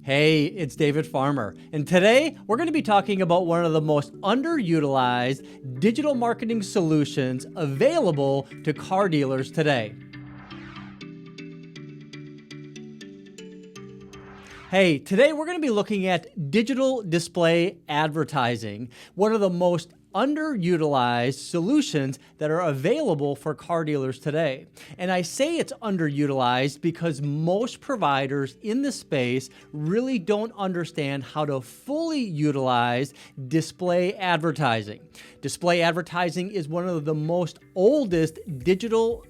Hey, it's David Farmer, and today we're going to be talking about one of the most underutilized digital marketing solutions available to car dealers today. Hey, today we're going to be looking at digital display advertising, one of the most underutilized solutions that are available for car dealers today. And I say it's underutilized because most providers in the space really don't understand how to fully utilize display advertising. Display advertising is one of the most oldest digital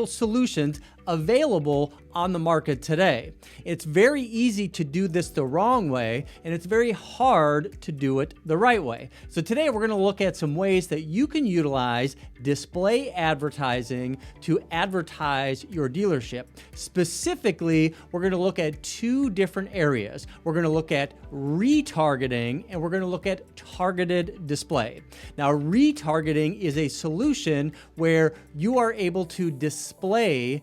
solutions available on the market today. It's very easy to do this the wrong way, and it's very hard to do it the right way. So today we're going to look at some ways that you can utilize display advertising to advertise your dealership. Specifically, we're going to look at two different areas. We're going to look at retargeting, and we're going to look at targeted display. Now, retargeting is a solution where you are able to display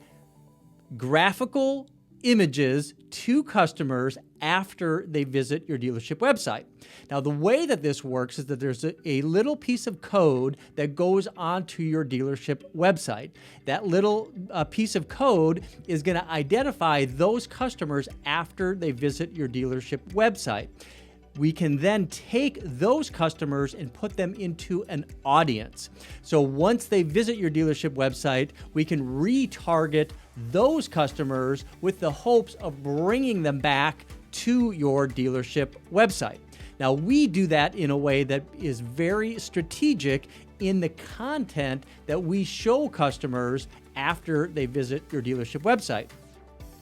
graphical images to customers after they visit your dealership website. Now, the way that this works is that there's a little piece of code that goes onto your dealership website. That little piece of code is going to identify those customers after they visit your dealership website. We can then take those customers and put them into an audience. So once they visit your dealership website, we can retarget those customers with the hopes of bringing them back to your dealership website. Now, we do that in a way that is very strategic in the content that we show customers after they visit your dealership website.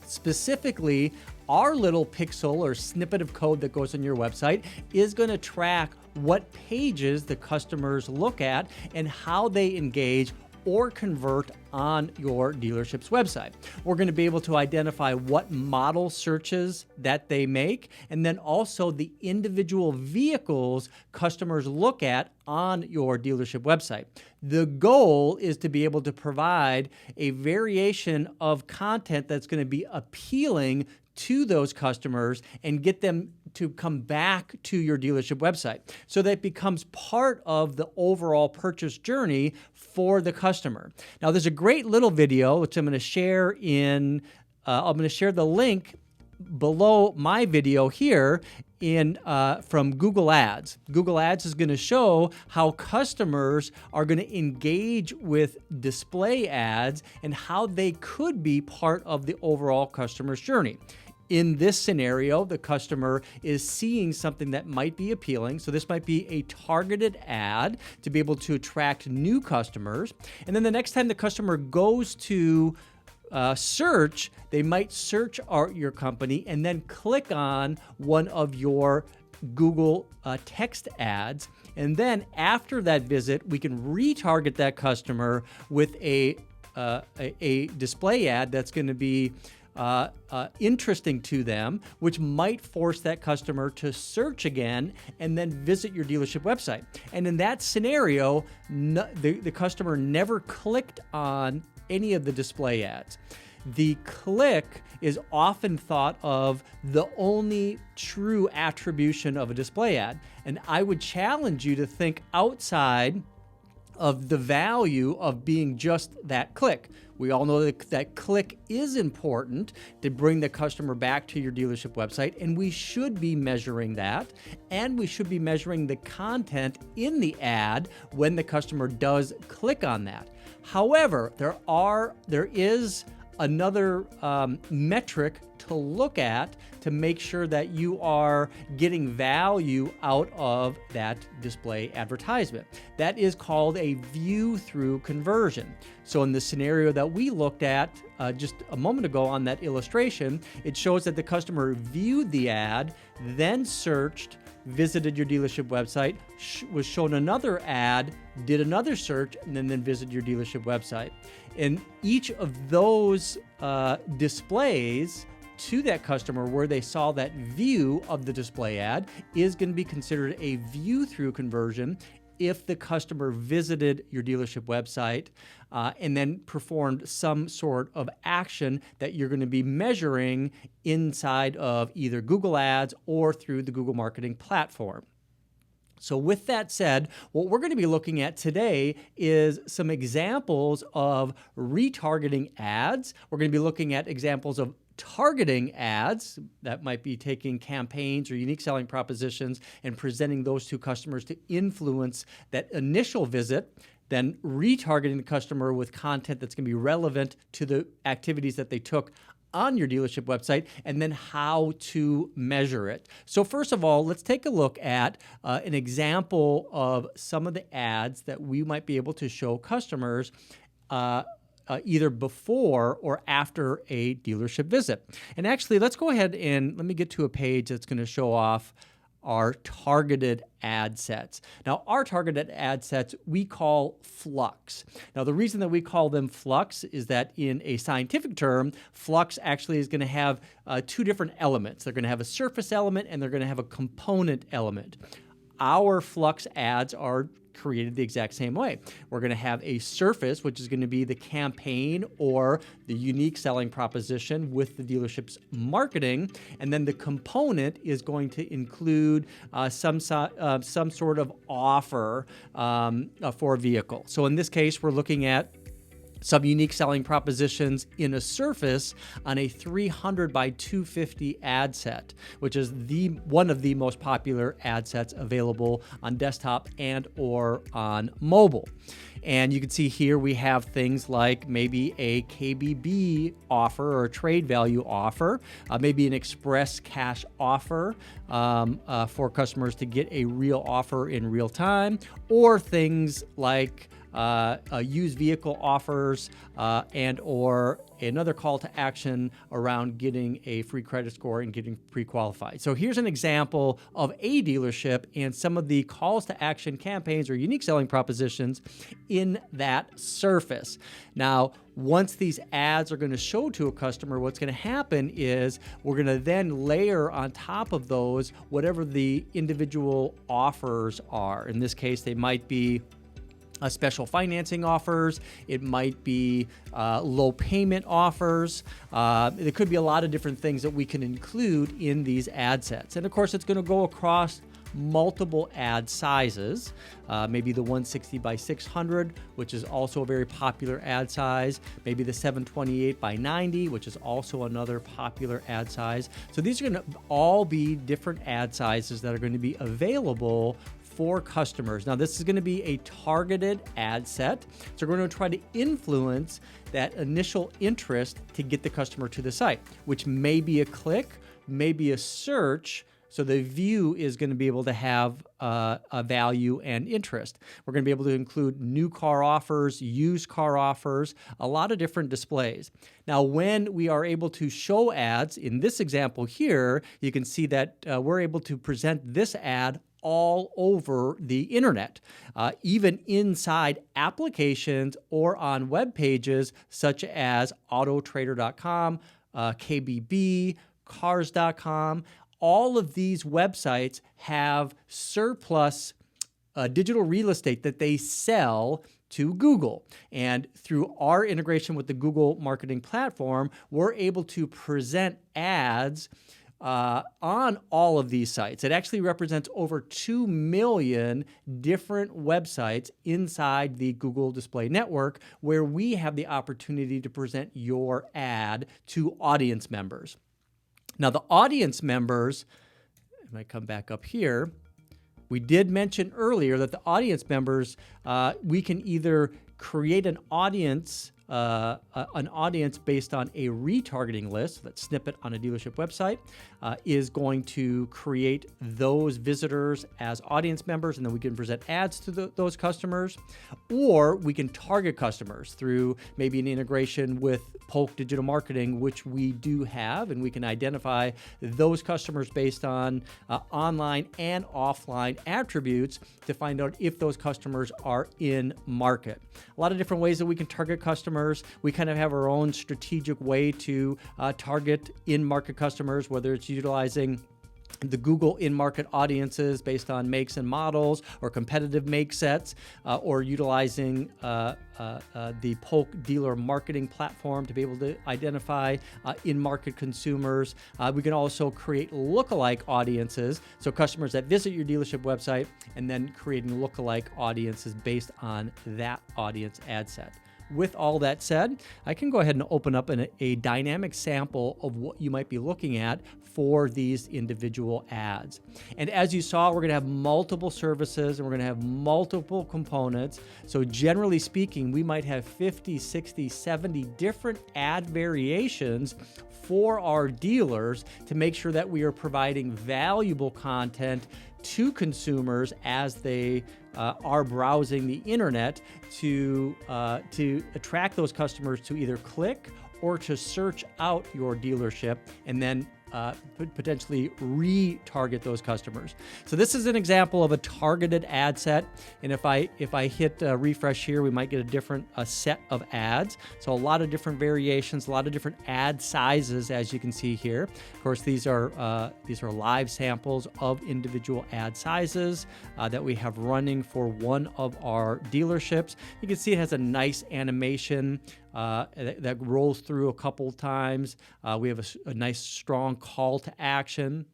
Specifically, our little pixel or snippet of code that goes on your website is going to track what pages the customers look at and how they engage or convert on your dealership's website. We're going to be able to identify what model searches that they make, and then also the individual vehicles customers look at on your dealership website. The goal is to be able to provide a variation of content that's going to be appealing to those customers and get them to come back to your dealership website. So that becomes part of the overall purchase journey for the customer. Now, there's a great little video, which I'm going to share the link below my video here from Google Ads. Google Ads is going to show how customers are going to engage with display ads and how they could be part of the overall customer's journey. In this scenario, the customer is seeing something that might be appealing. So this might be a targeted ad to be able to attract new customers. And then the next time the customer goes to search, they might search your company and then click on one of your Google text ads. And then after that visit, we can retarget that customer with a display ad that's going to be interesting to them, which might force that customer to search again and then visit your dealership website. And in that scenario, the customer never clicked on any of the display ads. The click is often thought of the only true attribution of a display ad. And I would challenge you to think outside of the value of being just that click. We all know that click is important to bring the customer back to your dealership website, and we should be measuring that, and we should be measuring the content in the ad when the customer does click on that. However, there is another metric to look at to make sure that you are getting value out of that display advertisement. That is called a view-through conversion. So in the scenario that we looked at just a moment ago on that illustration, it shows that the customer viewed the ad, then searched, visited your dealership website, was shown another ad, did another search, and then visited your dealership website. And each of those displays to that customer where they saw that view of the display ad is going to be considered a view-through conversion if the customer visited your dealership website and then performed some sort of action that you're going to be measuring inside of either Google Ads or through the Google Marketing Platform. So with that said, what we're going to be looking at today is some examples of retargeting ads. We're going to be looking at examples of targeting ads that might be taking campaigns or unique selling propositions and presenting those to customers to influence that initial visit, then retargeting the customer with content that's going to be relevant to the activities that they took on your dealership website, and then how to measure it. So first of all, let's take a look at an example of some of the ads that we might be able to show customers either before or after a dealership visit. And actually, let's go ahead and let me get to a page that's going to show off our targeted ad sets. Now, our targeted ad sets we call flux. Now, the reason that we call them flux is that in a scientific term, flux actually is going to have two different elements. They're going to have a surface element and they're going to have a component element. Our flux ads are created the exact same way. We're going to have a surface, which is going to be the campaign or the unique selling proposition with the dealership's marketing, and then the component is going to include some sort of offer for a vehicle. So in this case, we're looking at some unique selling propositions in a surface on a 300 by 250 ad set, which is one of the most popular ad sets available on desktop and or on mobile. And you can see here we have things like maybe a KBB offer or a trade value offer, maybe an express cash offer for customers to get a real offer in real time, or things like used vehicle offers and or another call to action around getting a free credit score and getting pre-qualified. So here's an example of a dealership and some of the calls to action campaigns or unique selling propositions in that surface. Now, once these ads are going to show to a customer, what's going to happen is we're going to then layer on top of those whatever the individual offers are. In this case, they might be special financing offers. It might be low payment offers. There could be a lot of different things that we can include in these ad sets. And of course, it's going to go across multiple ad sizes, maybe the 160 by 600, which is also a very popular ad size, maybe the 728 by 90, which is also another popular ad size. So these are going to all be different ad sizes that are going to be available for customers. Now, this is going to be a targeted ad set. So we're going to try to influence that initial interest to get the customer to the site, which may be a click, may be a search. So the view is going to be able to have a value and interest. We're going to be able to include new car offers, used car offers, a lot of different displays. Now, when we are able to show ads, in this example here, you can see that we're able to present this ad all over the internet, even inside applications or on web pages such as autotrader.com, KBB, cars.com. All of these websites have surplus digital real estate that they sell to Google. And through our integration with the Google Marketing Platform, we're able to present ads on all of these sites. It actually represents over 2 million different websites inside the Google Display Network where we have the opportunity to present your ad to audience members. Now, the audience members, and I come back up here, we did mention earlier that the audience members, we can either create an audience based on a retargeting list. That snippet on a dealership website is going to create those visitors as audience members, and then we can present ads to those customers. Or we can target customers through maybe an integration with Polk Digital Marketing, which we do have, and we can identify those customers based on online and offline attributes to find out if those customers are in market. A lot of different ways that we can target customers. We kind of have our own strategic way to target in-market customers, whether it's utilizing the Google in-market audiences based on makes and models or competitive make sets, or utilizing the Polk dealer marketing platform to be able to identify in-market consumers. We can also create lookalike audiences, so customers that visit your dealership website, and then creating lookalike audiences based on that audience ad set. With all that said, I can go ahead and open up a dynamic sample of what you might be looking at for these individual ads. And as you saw, we're going to have multiple services and we're going to have multiple components. So generally speaking, we might have 50, 60, 70 different ad variations for our dealers to make sure that we are providing valuable content to consumers as they are browsing the internet to attract those customers to either click or to search out your dealership and then potentially retarget those customers. So this is an example of a targeted ad set, and if I hit refresh here, we might get a different set of ads. So a lot of different variations, a lot of different ad sizes, as you can see here. Of course, these are live samples of individual ad sizes that we have running for one of our dealerships. You can see it has a nice animation that rolls through a couple times. We have a nice strong call to action.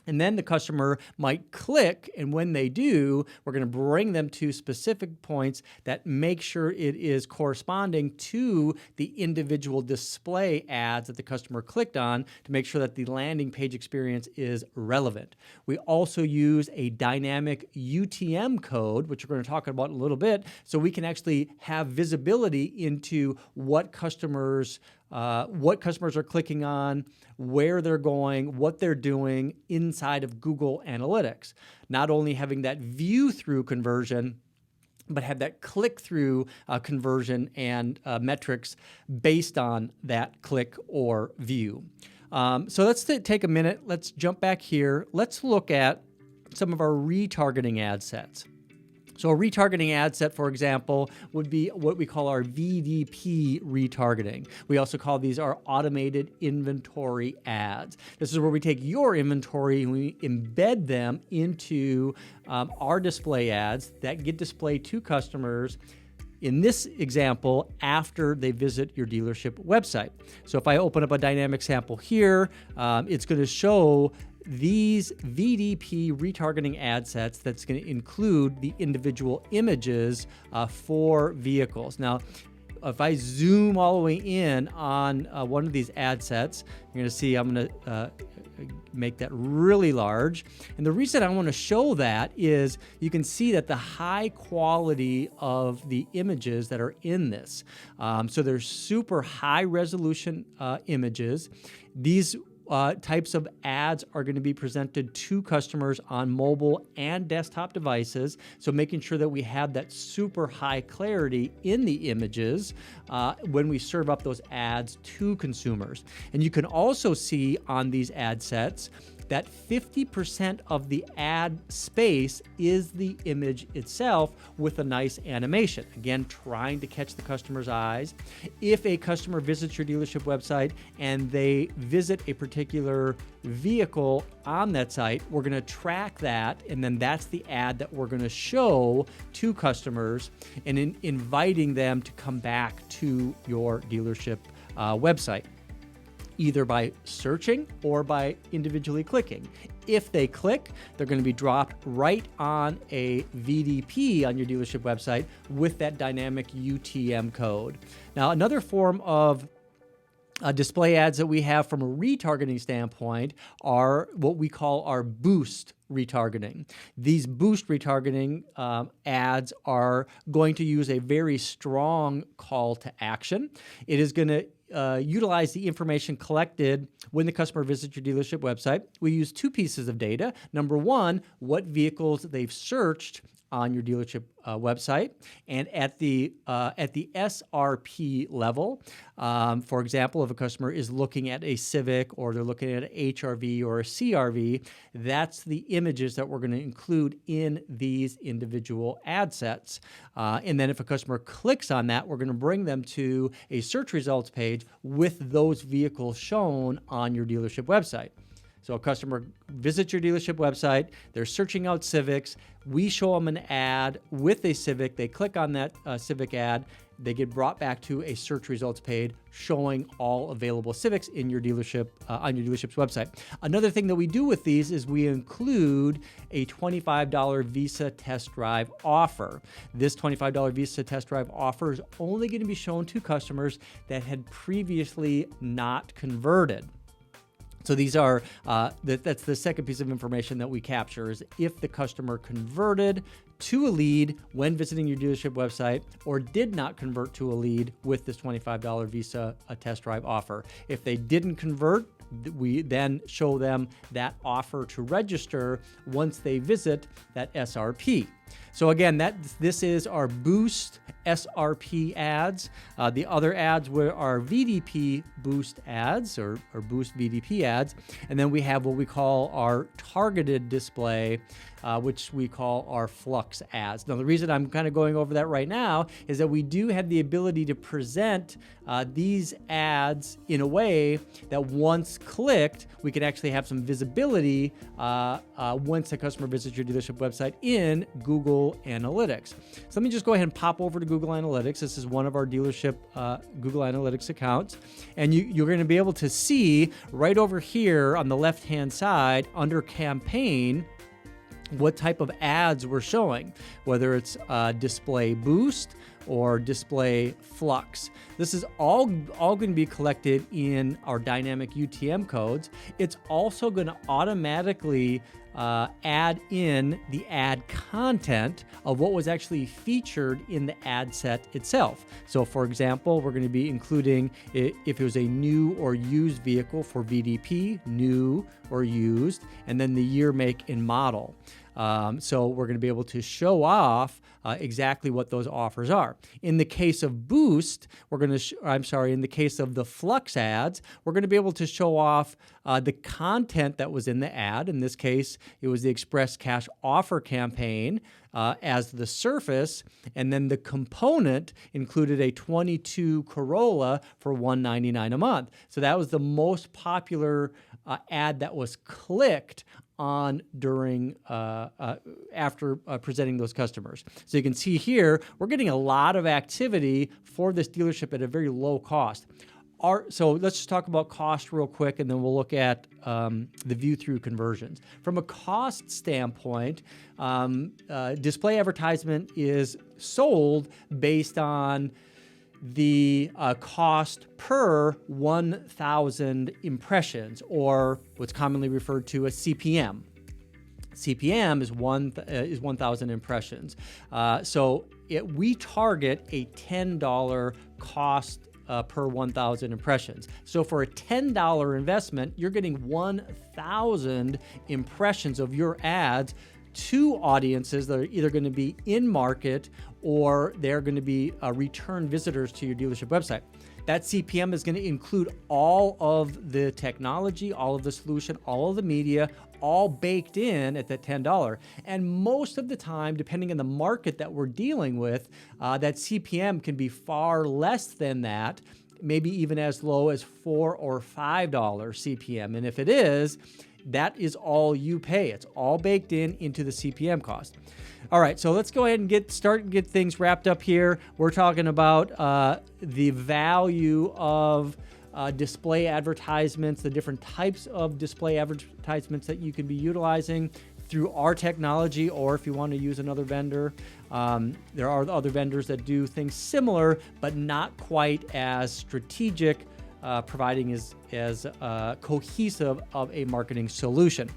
And then the customer might click, and when they do, we're going to bring them to specific points that make sure it is corresponding to the individual display ads that the customer clicked on to make sure that the landing page experience is relevant. We also use a dynamic UTM code, which we're going to talk about in a little bit, so we can actually have visibility into what customers are clicking on, where they're going, what they're doing inside of Google Analytics. Not only having that view-through conversion, but have that click-through conversion and metrics based on that click or view. So let's take a minute. Let's jump back here. Let's look at some of our retargeting ad sets. So a retargeting ad set, for example, would be what we call our VDP retargeting. We also call these our automated inventory ads. This is where we take your inventory and we embed them into our display ads that get displayed to customers, in this example, after they visit your dealership website. So if I open up a dynamic sample here, it's going to show these VDP retargeting ad sets that's going to include the individual images for vehicles. Now, if I zoom all the way in on one of these ad sets, you're going to see I'm going to make that really large. And the reason I want to show that is you can see that the high quality of the images that are in this. So they're super high resolution images. These types of ads are going to be presented to customers on mobile and desktop devices, so making sure that we have that super high clarity in the images when we serve up those ads to consumers. And you can also see on these ad sets that 50% of the ad space is the image itself with a nice animation. Again, trying to catch the customer's eyes. If a customer visits your dealership website and they visit a particular vehicle on that site, we're going to track that, and then that's the ad that we're going to show to customers and inviting them to come back to your dealership website, either by searching or by individually clicking. If they click, they're going to be dropped right on a VDP on your dealership website with that dynamic UTM code. Now, another form of display ads that we have from a retargeting standpoint are what we call our boost retargeting. These boost retargeting ads are going to use a very strong call to action. It is going to utilize the information collected when the customer visits your dealership website. We use two pieces of data. Number one, what vehicles they've searched on your dealership website, and at the SRP level. For example, if a customer is looking at a Civic or they're looking at an HRV or a CRV, that's the images that we're going to include in these individual ad sets. And then if a customer clicks on that, we're going to bring them to a search results page with those vehicles shown on your dealership website. So a customer visits your dealership website, they're searching out Civics, we show them an ad with a Civic, they click on that Civic ad, they get brought back to a search results page showing all available Civics in your dealership, on your dealership's website. Another thing that we do with these is we include a $25 Visa test drive offer. This $25 Visa test drive offer is only going to be shown to customers that had previously not converted. So these are, that's the second piece of information that we capture, is if the customer converted to a lead when visiting your dealership website or did not convert to a lead with this $25 Visa test drive offer. If they didn't convert, we then show them that offer to register once they visit that SRP. So again, this is our Boost SRP ads. The other ads were our VDP Boost ads or Boost VDP ads. And then we have what we call our targeted display, which we call our Flux ads. Now, the reason I'm kind of going over that right now is that we do have the ability to present these ads in a way that once clicked, we can actually have some visibility once the customer visits your dealership website in Google Analytics. So let me just go ahead and pop over to Google Analytics. This is one of our dealership Google Analytics accounts. And you're going to be able to see right over here on the left-hand side under campaign what type of ads we're showing, whether it's display Boost or display Flux. This is all going to be collected in our dynamic UTM codes. It's also going to automatically add in the ad content of what was actually featured in the ad set itself. So for example, we're going to be including if it was a new or used vehicle for VDP, new or used, and then the year, make, and model. So we're going to be able to show off exactly what those offers are. In the case of Boost, we're going to, in the case of the Flux ads, we're going to be able to show off the content that was in the ad. In this case, it was the Express Cash Offer campaign as the surface, and then the component included a 22 Corolla for $199 a month. So that was the most popular ad that was clicked on during after presenting those customers. So you can see here, we're getting a lot of activity for this dealership at a very low cost. So let's just talk about cost real quick, and then we'll look at the view-through conversions. From a cost standpoint, display advertisement is sold based on the cost per 1,000 impressions, or what's commonly referred to as CPM. CPM is 1,000 impressions. So we target a $10 cost per 1,000 impressions. So for a $10 investment, you're getting 1,000 impressions of your ads to audiences that are either going to be in market or they're going to be return visitors to your dealership website. That CPM is going to include all of the technology, all of the solution, all of the media, all baked in at that $10. And most of the time, depending on the market that we're dealing with, that CPM can be far less than that, maybe even as low as $4 or $5 CPM. And if it is, that is all you pay. It's all baked into the CPM cost. All right, so let's go ahead and get things wrapped up here. We're talking about the value of display advertisements, the different types of display advertisements that you can be utilizing through our technology, or if you want to use another vendor. There are other vendors that do things similar, but not quite as strategic, providing as cohesive of a marketing solution.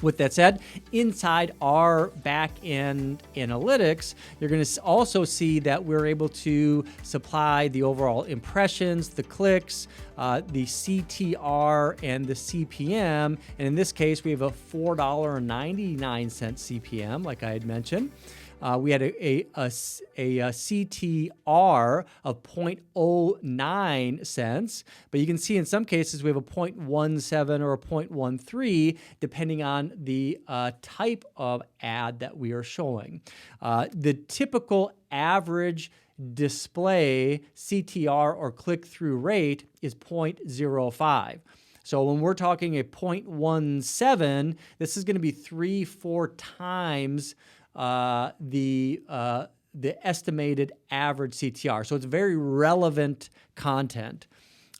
With that said, inside our back-end analytics, you're going to also see that we're able to supply the overall impressions, the clicks, the CTR, and the CPM. And in this case, we have a $4.99 CPM, like I had mentioned. We had a CTR of 0.09 cents, but you can see in some cases we have a 0.17 or a 0.13, depending on the type of ad that we are showing. The typical average display CTR or click-through rate is 0.05. So when we're talking a 0.17, this is going to be 3-4 times the estimated average CTR. So it's very relevant content.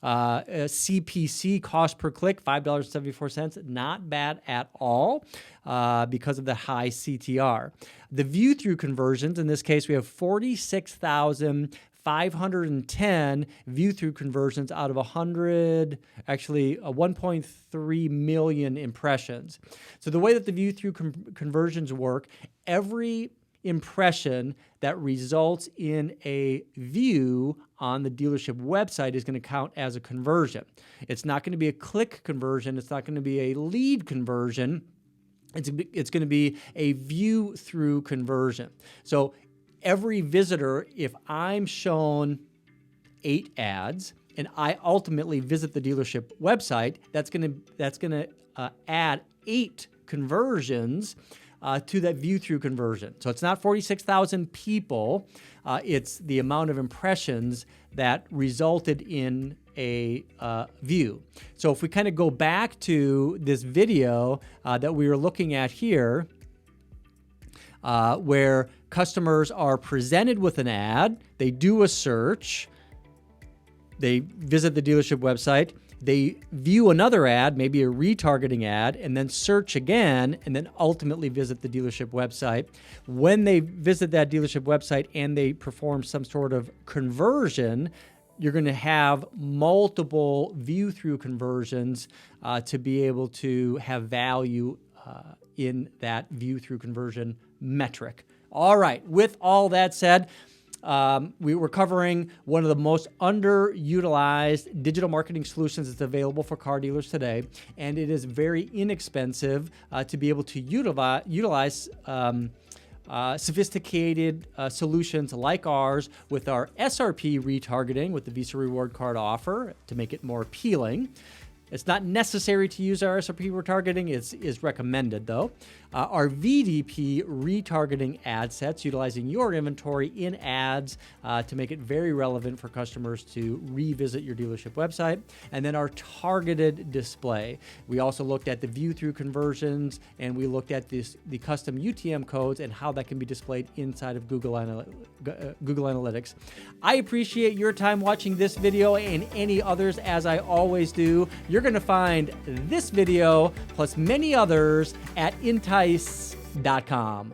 CPC, cost per click, $5.74, not bad at all because of the high CTR. The view-through conversions, in this case, we have 46,510 view-through conversions out of 1.3 million impressions. So the way that the view-through conversions work, every impression that results in a view on the dealership website is going to count as a conversion. It's not going to be a click conversion. It's not going to be a lead conversion. It's going to be a view through conversion. So every visitor, if I'm shown 8 ads and I ultimately visit the dealership website, that's going to add 8 conversions to that view-through conversion. So it's not 46,000 people. It's the amount of impressions that resulted in a view. So if we kind of go back to this video that we were looking at here, where customers are presented with an ad, they do a search, they visit the dealership website, they view another ad, maybe a retargeting ad, and then search again, and then ultimately visit the dealership website. When they visit that dealership website and they perform some sort of conversion, you're going to have multiple view-through conversions to be able to have value in that view-through conversion metric. All right, with all that said, we were covering one of the most underutilized digital marketing solutions that's available for car dealers today, and it is very inexpensive to be able to utilize sophisticated solutions like ours with our SRP retargeting with the Visa Reward Card offer to make it more appealing. It's not necessary to use our SRP retargeting. It's recommended, though. Our VDP retargeting ad sets, utilizing your inventory in ads to make it very relevant for customers to revisit your dealership website. And then our targeted display. We also looked at the view-through conversions, and we looked at the custom UTM codes and how that can be displayed inside of Google Analytics. I appreciate your time watching this video and any others, as I always do. You're going to find this video plus many others at intice.com.